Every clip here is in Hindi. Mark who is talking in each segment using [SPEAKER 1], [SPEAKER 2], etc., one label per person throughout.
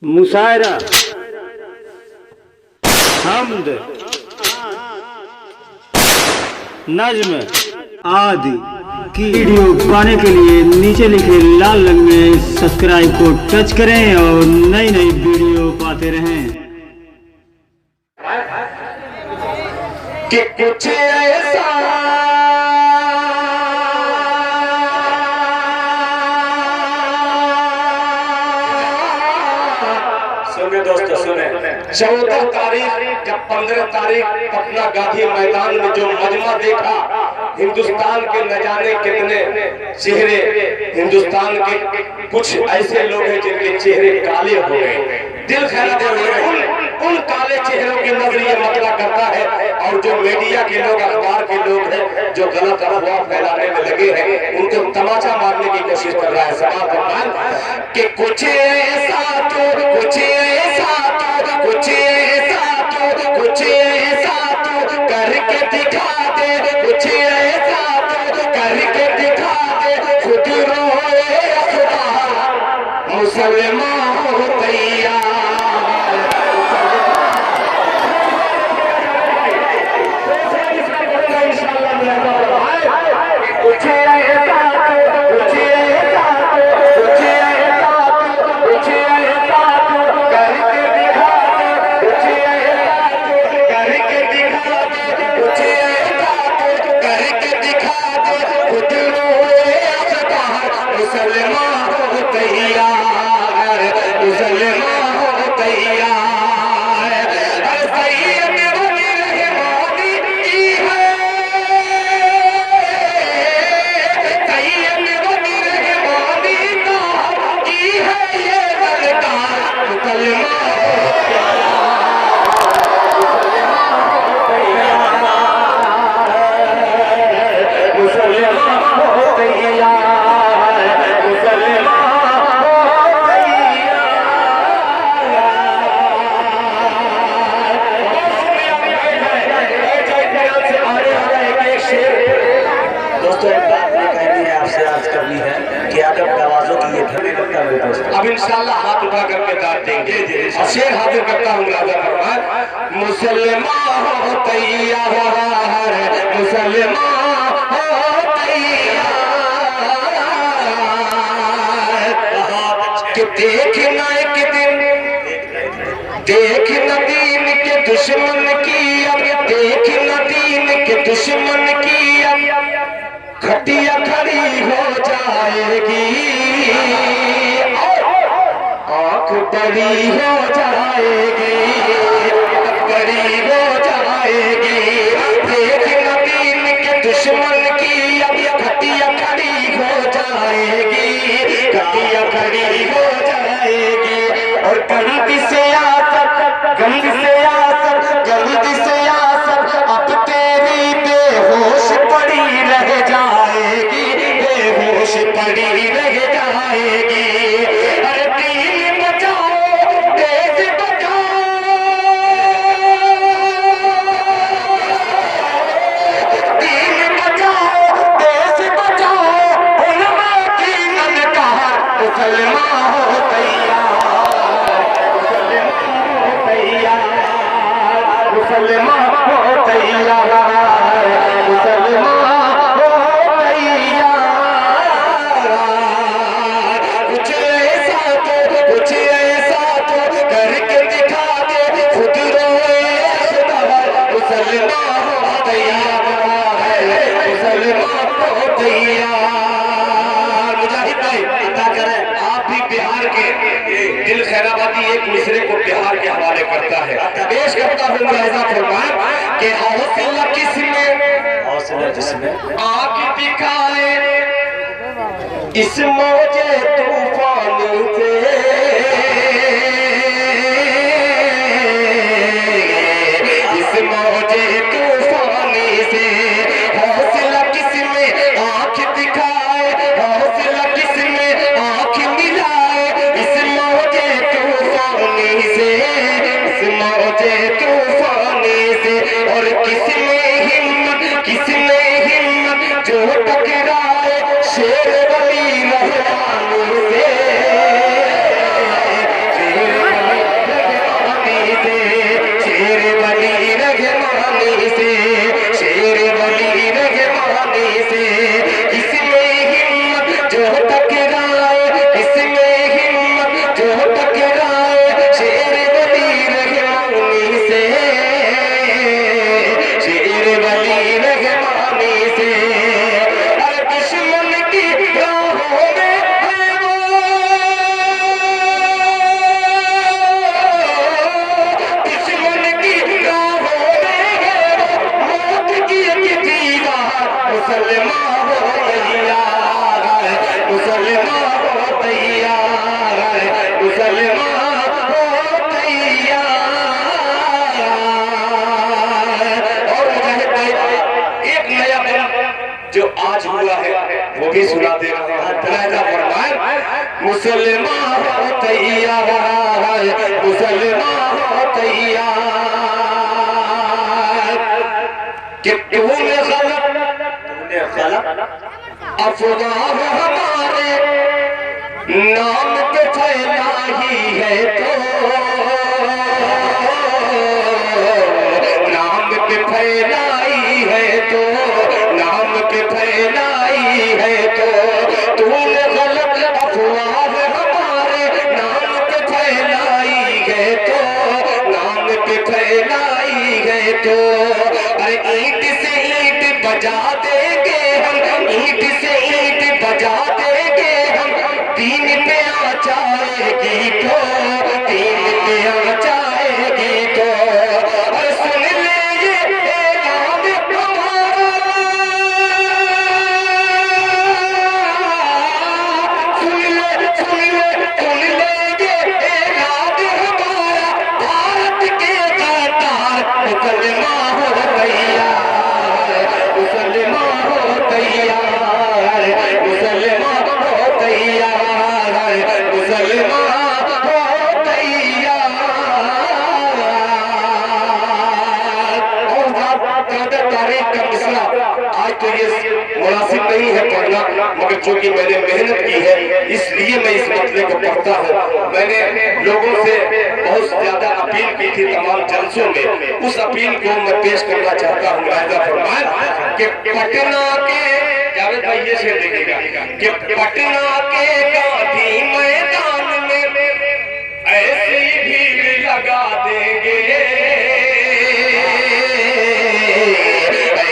[SPEAKER 1] मुशायरा, हम्द, नज्म आदि की वीडियो पाने के लिए नीचे लिखे लाल रंग में सब्सक्राइब को टच करें और नई नई वीडियो पाते रहें।
[SPEAKER 2] कि कुछ ऐसा सुने दोस्तों, सुने 14 तारीख जब 15 तारीख पटना गांधी मैदान में जो मजमा देखा, हिंदुस्तान के न जाने कितने चेहरे, हिंदुस्तान के कुछ ऐसे लोग हैं जिनके चेहरे काले हो गए, दिल खराब हो गए। उन काले चेहरों की नजरिए मतला करता है और जो मीडिया के लोग, अखबार के लोग हैं जो गलत अफवाह फैलाने में लगे हैं, उनको तमाचा मारने की कोशिश कर रहा है समाज कि कुछ ऐसा तो, कुछ ऐसा तो, कुछ ऐसा तो, कुछ ऐसा तो करके दिखा दे, कुछ ऐसा तो करके दिखा दे, खुद रोए मुसलमान हो तैयार। अब इंशाल्लाह हाथ उठा करके दाद देंगे और शेर हाजिर करता हूँ राजा फरमान, मुसलमान हो तैयार, मुसलमान हो तैयार कि देखना एक दिन, देखना दीन के दुश्मन की, अब देखना दीन के दुश्मन की, अब खटिया खड़ी हो जाएगी, आँख बड़ी हो जाएगी, बड़ी हो जाएगी। देखना दीन के दुश्मन की, अब खटिया खड़ी हो जाएगी, खटिया खड़ी हो जाएगी। और गंदी से आसर, गंदी से आसर, गंदी से आसर अब तेरी बेहोश पड़ी रह जाएगी, बेहोश पड़ी रह जाएगी। दिल खैराबादी एक मिसरे को बिहार के हवाले करता है, पेश करता हूँ मुलाहिजा फरमान कि हौसला किसमें, हौसला जिसमें आँख दिखाए इस मौजे तूफान से, इस मौजे तूफान से, हौसला किसमें आँख दिखाए, हौसला किसमें आँख मिलाए इस मौजे तूफान से, इस मौजे तूफान से। और किसमें हिम्मत, किसमें हिम्मत जो टकराए शेर वली रहमान से, भी सुना दे रहा हूँ। मुलाहिजा फरमाए, मुसलमान हो तैयार, मुसलमान हो तैयार, कि तूने गलत अफवाह हमारे नाम पे फैलाई है, तो नाम पे फैलाई है, तो नाम पे फैलाई है, तो तूने गलत अफवाह हमारे नाम पे फैलाई है, तो नाम पे फैलाई है, तो अरे ईंट से ईंट बजा देंगे हम, ईंट से ईंट बजा देंगे हम, दीन पे आ जाएगी तो, दीन पे आ जाएगी तो, अरे सुन ले ये ऐलान हमारा, सुन ले सुन ले सुन ले ये ऐलान हमारा, भारत के गद्दार मुसलमान हो तैयार, मुसलमान हो तैयार, मुसलमान हो तैयार, मुसलमान हो तैयार। और तारीख का मिसरा आज तो ये मुनासिब नहीं है पढ़ना, मगर चूंकि मैंने मेहनत की है इसलिए मैं इस मसले को पढ़ता हूँ। मैंने लोगों से बहुत ज्यादा अपील की थी तमाम जलसों में, उस अपील को मैं पेश करना चाहता हूँ। मुलाहिजा फरमाए कि पटना के, जावेद भाई ये शेर देखिएगा, कि पटना के गांधी मैदान में ऐसी भीड़ लगा देंगे,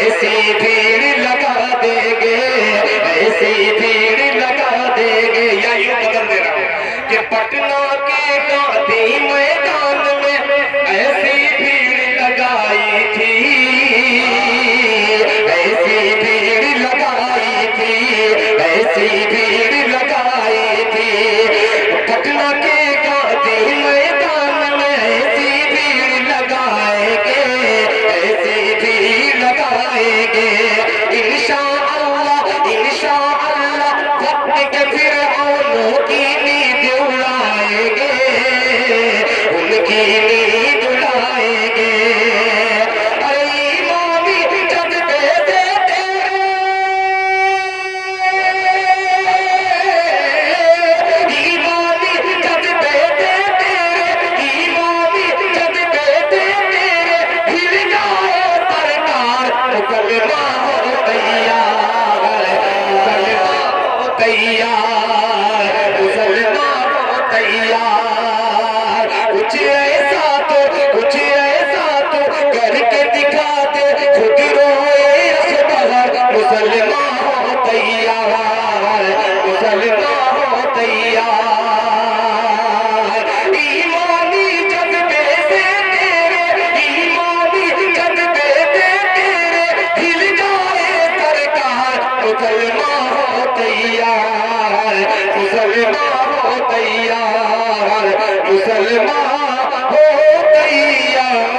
[SPEAKER 2] ऐसी भीड़ लगा देंगे, ऐसी भीड़ लगा देंगे, या यूं बदल दे रहा हूं कि पटना के गांधी मैदान में ऐसी भीड़ लगाई थी, ऐसी भीड़ लगाई थी, ऐसी भीड़ लगाई थी, पटना के गांधी मैदान में ऐसी भीड़ लगाएंगे, ऐसी भीड़ लगाएंगे, इंशाअल्लाह इंशाअल्लाह, वक्त के फिरऔनों की नींद उड़ाएंगे, उनकी नींद उड़ाएंगे, अरे ईमानी जज्बे से तेरे, ईमानी जज्बे से तेरे, ईमानी जज्बे से तेरे, हिल जाए सरकार, मुसलमान हो तैयार, मुसलमान हो तैयार, मुसलमान हो तैयार, कुछ ऐसा तो करके दिखा दे, खुद रोए असगर, मुसलमान हो तैयार, मुसलमान हो तैयार, ईमानी जज्बे से तेरे, ईमानी जज्बे से तेरे, हिल जाए सरकार, मुसलमान हो तैयार, मुसलमान हो तैयार, मुसलमान हो तैयार।